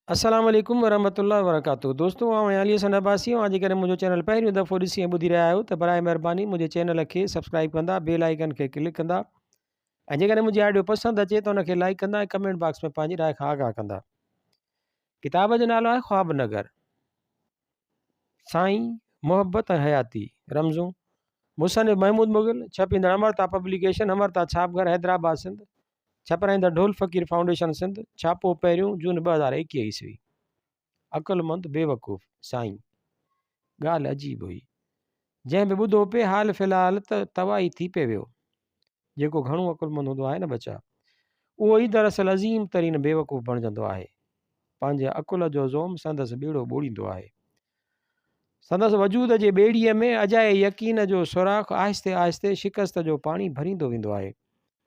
अस्सलाम वालेकुम वरहमतुल्लाहि वबरकातुहू। दोस्तों आउं अली हसन अब्बासी ऐं जेकॾहिं मुंहिंजो चैनल पहिरियों दफ़ो ॾिसी ऐं ॿुधी रहिया आहियो त बराए महिरबानी मुंहिंजे चैनल खे सब्सक्राइब कंदा, बेल आइकन खे क्लिक कंदा ऐं जेकॾहिं मुंहिंजी ऑडियो पसंदि अचे त उनखे लाइक कंदा ऐं कमेंट बॉक्स में पंहिंजी राय खां आगाह कंदा। किताब जो नालो आहे ख्वाब नगर। साईं मोहब्बत ऐं हयाती रमज़ूं मुसनिफ़ महमूद मुग़ल, छपींदड़ अमरता पब्लिकेशन, अमरता छापघर, हैदराबाद सिंध। छपराईंदड़ ढोल फ़कीर फाउंडेशन सिंध। छापो पहिरियों जून 2021 ईस्वी। अकुलमंद बेवकूफ़ साईं। ॻाल्हि अजीब हुई, जंहिं बि ॿुधो पिए हाल फ़िलहाल त तबाही थी पिए वियो। जेको घणो अकुलमंद हूंदो आहे न बचा, उहो ई दरअसल अज़ीम तरीन बेवकूफ़ बणिजंदो आहे। पंहिंजे अकुल जो ज़ोम संदसि ॿेड़ो ॿोड़ींदो आहे। संदसि वजूद जे ॿेड़ीअ में अजाए यकीन जो सुराख़ आहिस्ते आहिस्ते शिकस्त जो पाणी भरींदो वेंदो आहे।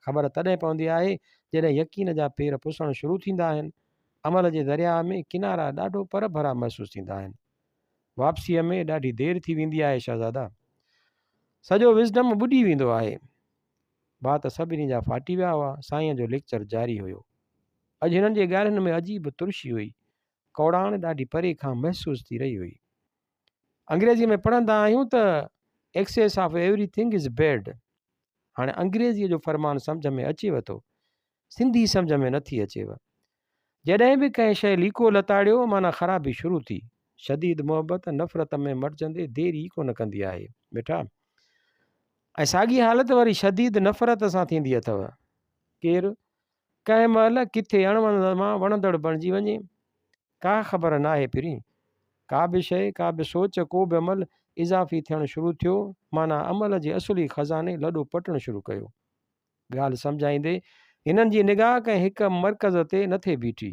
ख़बर तॾहिं पवंदी आहे जॾहिं यकीन जा पेर पुसणु शुरू थींदा आहिनि। अमल जे दरिया में किनारा ॾाढो पर भरा महसूसु थींदा आहिनि। वापसीअ में ॾाढी देरि थी वेंदी आहे शहज़ादा। सॼो विज़डम ॿुॾी वेंदो आहे। बात सभिनी जा फाटी विया हुआ। साईं जो लेक्चर जारी हुयो। अॼु हिननि जे ॻाल्हियुनि में अजीब तुरशी हुई। कौड़ाण ॾाढी परे खां महसूसु थी रही हुई। अंग्रेज़ीअ में पढ़ंदा आहियूं त excess of everything is bad. हाणे अंग्रेज़ीअ जो फ़रमानु सम्झ में अचेव थो, सिंधी सम्झ में नथी अचेव। जॾहिं बि कंहिं शइ लीको लताड़ियो माना ख़राबी शुरू थी। शदीद मोहबत नफ़रत में मटिजंदे देरी कोन कंदी आहे बेटा। ऐं साॻी हालत वरी शदीद नफ़रत सां थींदी अथव। केरु कंहिं महिल किथे अणवणंदड़ मां वणंदड़ बणिजी वञे, का ख़बर न आहे पिरी। का बि शइ, का बि सोच, को बि अमल इज़ाफ़ी थियणु शुरू थियो माना अमल जे असुली ख़ज़ाने लॾो पटणु शुरू कयो। ॻाल्हि सम्झाईंदे हिननि जी निगाह कंहिं हिकु मर्कज़ ते न थिए बीठी।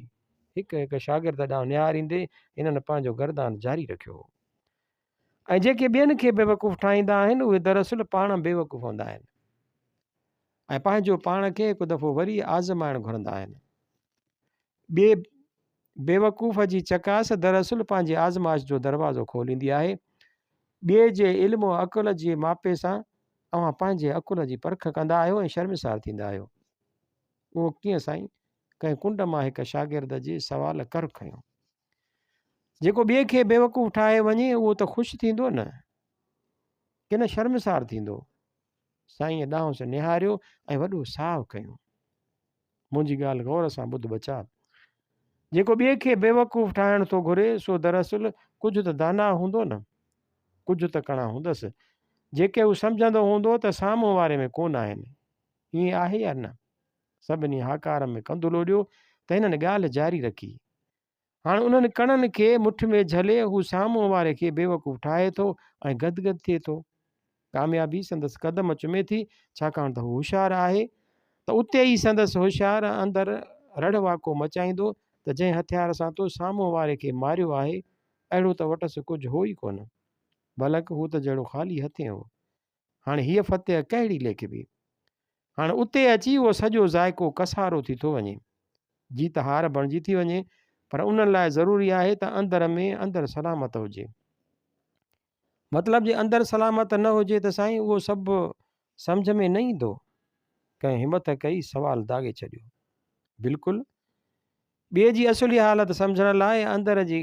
हिकु हिकु शागिर्द ॾांहुं निहारींदे हिननि पंहिंजो गर्दान जारी रखियो हो। ऐं जेके ॿियनि खे बेवकूफ़ ठाहींदा आहिनि उहे दरअसल पाण बेवकूफ़ हूंदा आहिनि ऐं पंहिंजो पाण खे हिकु दफ़ो वरी आज़माइणु घुरंदा आहिनि। ॿिए बेवकूफ़ जी चकास दरअसल पंहिंजे आज़माइश जो दरवाज़ो खोलींदी आहे। ॿिए जे इल्मु अकुल जे मापे सां तव्हां पंहिंजे अकुल जी परख कंदा आहियो ऐं शर्मिसार थींदा आहियो। उहो कीअं साईं? कंहिं कुंड मां हिकु शागिर्द जे सुवाल कर खयो। जेको ॿिए खे बेवकूफ़ ठाहे वञे उहो त ख़ुशि थींदो न, की न शर्मिसार थींदो? साईं ॾांहुं से निहारियो ऐं वॾो साहु कयो। मुंहिंजी ॻाल्हि गौर सां ॿुध बचा। जेको ॿिए खे बेवकूफ़ ठाहिण थो घुरे सो दरअसल कुझु त दाना हूंदो न, कुझु त कणा हूंदसि जेके हू सम्झंदो हूंदो त साम्हूं वारे में कोन आहिनि। ईअं आहे या न? सभिनी हाकार में कंदु लोॾियो त हिननि ॻाल्हि जारी रखी। हाणे उन्हनि कणनि खे मुठ में झले हू साम्हूं वारे खे बेवकूफ़ ठाहे थो ऐं गदगद थिए थो। कामयाबी संदसि क़दम चुमे थी, छाकाणि त हू होशियारु आहे। त उते ई संदसि होशियारु अंदरि रड़वाको मचाईंदो त जंहिं हथियार सां तो साम्हूं वारे खे मारियो आहे अहिड़ो त वटसि कुझु हो ई कोन। बलक हू त जहिड़ो ख़ाली हथे हो। हाणे हीअ फतेह कहिड़ी लेखिबी? हाणे उते अची उहो सॼो ज़ाइको कसारो थी थो वञे, जीत हार बणिजी थी वञे। पर उन्हनि लाइ ज़रूरी आहे त अंदरि सलामत हुजे। मतिलब जे अंदरि सलामत न हुजे त साईं उहो सभु सम्झ में न ईंदो। कंहिं हिमत कई सवाल दाॻे छॾियो। बिल्कुलु ॿिए जी असुली हालत सम्झण लाइ अंदरि जी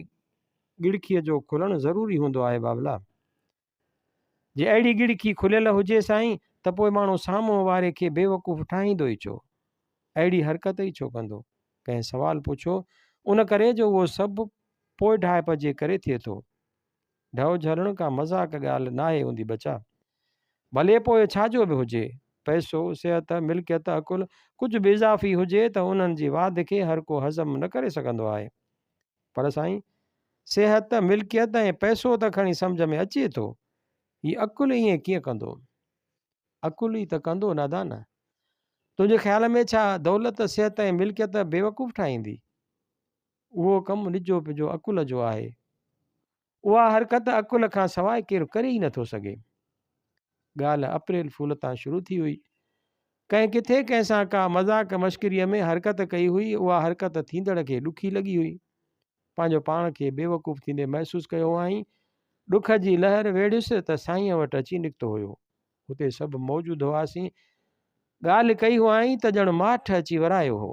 गिड़कीअ जो खुलणु ज़रूरी हूंदो आहे बाबला। जे अहिड़ी गिड़की खुलियल हुजे साईं त पोइ माण्हू साम्हूं वारे खे बेवकूफ़ ठाहींदो ई छो? अहिड़ी हरकत ई छो कंदो? कंहिं सवाल पुछो, उन करे जो उहो सभु पोइ ढाइप जे करे थिए थो। ढव झलण का मज़ाक ॻाल्हि नाहे हूंदी बचा। भले पोइ छाजो बि हुजे, पैसो, सिहत, मिल्कियत, अकुल, कुझु बि इज़ाफ़ी हुजे त उन्हनि जी वाध खे हर को हज़म न करे सघंदो आहे। पर साईं सिहत, मिल्कियत ऐं पैसो त खणी सम्झ में अचे थो, हीअ अकुल ईअं कीअं कंदो? अकुल ई त कंदो नादान। तुंहिंजे ख़्याल में छा दौलत, सिहत ऐं मिल्कियत बेवकूफ़ ठाहींदी? उहो कमु निजो पिजो अकुल जो आहे। उहा हरकत अकुल खां सवाइ केरु करे ई नथो सघे। ॻाल्हि अप्रैल फूल तां शुरू थी हुई। कंहिं किथे कंहिंसां का मज़ाक मश्करीअ में हरकत कई हुई। उहा हरकत थींदड़ खे ॾुखी लॻी हुई। पंहिंजो पाण खे बेवकूफ़ थींदे महसूसु कयो हुआईं। ॾुख जी लहर वेड़ियुसि त साईं वटि अची निकितो हुयो। हुते सभु मौजूदु हुआसीं। ॻाल्हि कई हुआईं त ॼण माठ अची वरायो हो।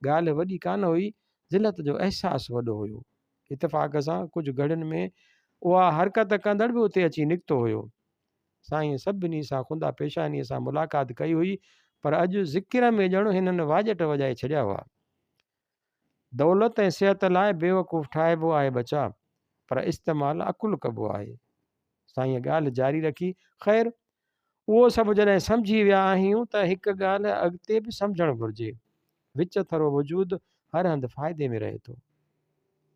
ॻाल्हि वॾी कान हुई, ज़िलत जो अहसासु वॾो हुयो। इतफ़ाक़ सां कुझु घड़ियुनि में उहा हरकत कंदड़ बि उते अची निकितो हुयो। साईं सभिनी सां खुंदा पेशानीअ सां मुलाक़ात कई हुई, पर अॼु ज़िकिर में ॼण हिननि वाजट वॼाए छॾिया हुआ। दौलत ऐं सिहत लाइ बेवकूफ़ ठाहिबो आहे बचा, पर इस्तेमालु अकुलु कबो आहे। साईं ॻाल्हि जारी रखी, ख़ैरु उहो सभु जॾहिं सम्झी विया आहियूं त हिकु ॻाल्हि अॻिते बि सम्झणु घुरिजे, विच थरो वजूदु हर हंधि फ़ाइदे में रहे थो।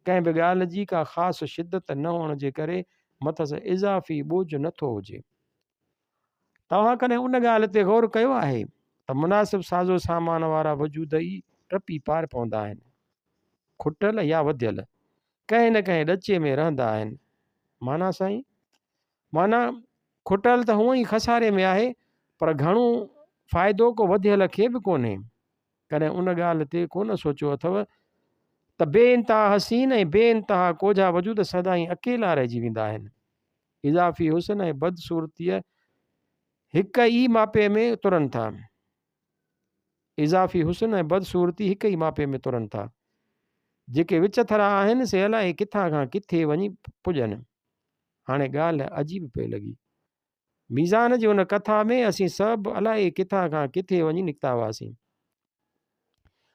कंहिं बि ॻाल्हि जी का ख़ासि शिदत न हुअण जे करे मथस इज़ाफ़ी बोझ नथो हुजे। तव्हां कॾहिं उन ॻाल्हि ते ग़ौर कयो आहे त मुनासिबु साज़ो सामान वारा वजूद ई टपी पार पवंदा आहिनि, खुटल या वधियल कंहिं न कंहिं ॾचे में रहंदा आहिनि। माना साईं, माना खुटल त हूअं ई खसारे में आहे, पर घणो फ़ाइदो को वधियल खे बि कोन्हे। कॾहिं उन ॻाल्हि ते कोन सोचियो अथव त बेइंतहा हसीन ऐं बेइंतहा कोझा वजूद सदाईं अकेला रहिजी वेंदा आहिनि। इज़ाफ़ी हुस्न ऐं बदसूरतीअ हिक ई मापे में तुरनि था। इज़ाफ़ी हुस्न ऐं बदसूरती हिक ई मापे में तुरनि था। जेके विच थरा आहिनि से अलाए किथां खां किथे वञी पुॼनि। हाणे ॻाल्हि अजीब पई लॻी। मीज़ान जी उन कथा में असीं सभु अलाए किथां खां किथे वञी निकिता हुआसीं।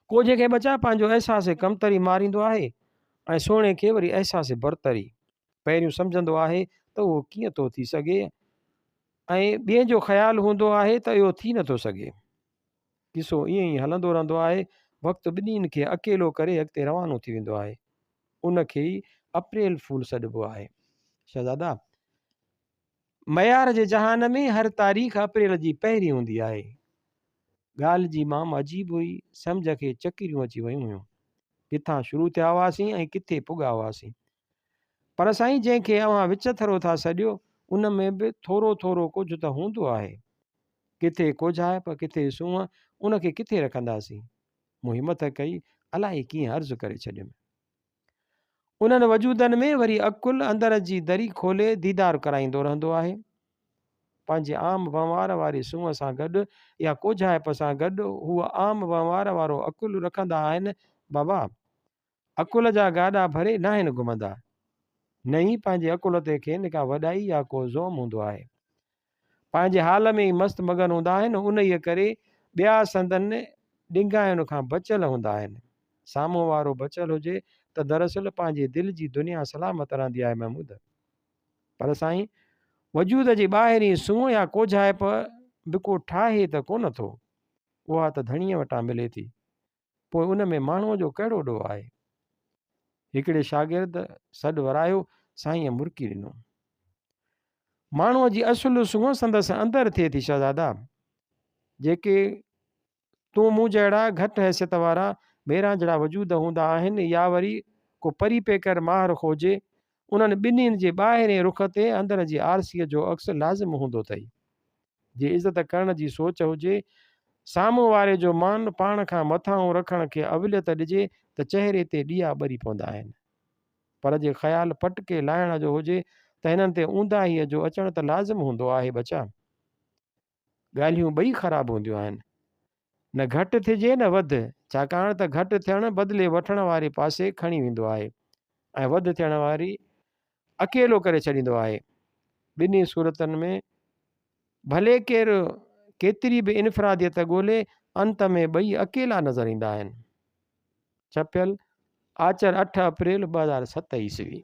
को जेके बचा पंहिंजो अहसास कमतरी मारींदो आहे ऐं सोणे खे वरी अहसास बरतरी पहिरियों सम्झंदो आहे त उहो कीअं थो थी सघे, ऐं ॿिए जो ख़्यालु हूंदो आहे त इहो थी नथो सघे। किसो ईअं ई हलंदो रहंदो आहे। वक़्तु ॿिन्हिनि खे अकेलो करे अॻिते रवानो थी वेंदो आहे। उनखे ई अप्रैल फूल सॾिबो आहे। शहज़ादा, मयार जे जहान में हर तारीख़ अप्रैल जी पहिरीं हूंदी आहे। ॻाल्हि जी माम अजीब हुई, सम्झ खे चकिरियूं अची वियूं हुयूं। किथां शुरू थिया हुआसीं ऐं किथे पुॻा हुआसीं। पर साईं, जंहिंखे अव्हां विच थरो था सॾियो, उन में बि थोरो थोरो कुझु त हूंदो आहे। किथे कोझाइप, किथे सूंहं, उनखे किथे रखंदासीं। मूं हिमत कई, अलाए कीअं अर्ज़ु करे छॾियुमि। उन्हनि वजूदनि में वरी अकुल अंदर जी दरी खोले दीदार कराईंदो रहंदो आहे। पंहिंजे आम वंवार वारी सूंहं सां गॾु या कोझाइप सां गॾु हूअ आम वंवार वारो अकुल रखंदा आहिनि। बाबा, अकुल जा गाॾा भरे न आहिनि घुमंदा, न ई पंहिंजे अकुल ते खेनि का वॾाई या को ज़ोम हूंदो आहे। पंहिंजे हाल में ई मस्तु मगन हूंदा आहिनि। उन ई करे ॿिया संदनि ॾिंगाइण खां बचियल हूंदा आहिनि। साम्हूं वारो बचियल हुजे त दरअसल पंहिंजे दिलि जी दुनिया सलामत रहंदी आहे महमूद। पर साईं, वजूद जी ॿाहिरीं सूंहं या कोझाइप बि को ठाहे त कोन थो, उहा त धणीअ वटां मिले थी। पोइ उन में माण्हूअ जो कहिड़ो ॾोह आहे? हिकिड़े शागिर्द सॾु वरायो, साईं मुरकी ॾिनो। माण्हूअ जी असुलु सूंहं संदसि अंदरि थिए थी शहज़ादा। जेके तूं मूं जहिड़ा घटि हैसियत वारा बेरांजड़ा वजूद हूंदा आहिनि, या वरी को परी पेकर माहिर खोजे, उन्हनि ॿिन्हिनि जे ॿाहिरें रुख ते अंदर जी आरसीअ जो अक्स लाज़िम हूंदो अथई। जे इज़त करण जी सोच हुजे, साम्हूं वारे जो मान पाण खां मथां रखण खे अवलियत ॾिजे त चहिरे ते ॾिया ॿरी पवंदा आहिनि। पर जे ख़्यालु पटके लाहिण जो हुजे त हिननि ते ऊंदाहीअ जो अचणु त लाज़िम हूंदो आहे बचा। ॻाल्हियूं ॿई ख़राबु हूंदियूं आहिनि, न घटि थिजे न वधि, छाकाणि त घटि थियणु बदिले वठण वारे पासे खणी वेंदो आहे ऐं वधि थियण वारी अकेलो करे छॾींदो आहे। ॿिन्ही सूरतनि में भले केरु केतिरी बि इनफ़रादियत ॻोल्हे, अंत में ॿई अकेला नज़र ईंदा आहिनि। छपियल आचर 8 अप्रैल 2007 ईस्वी।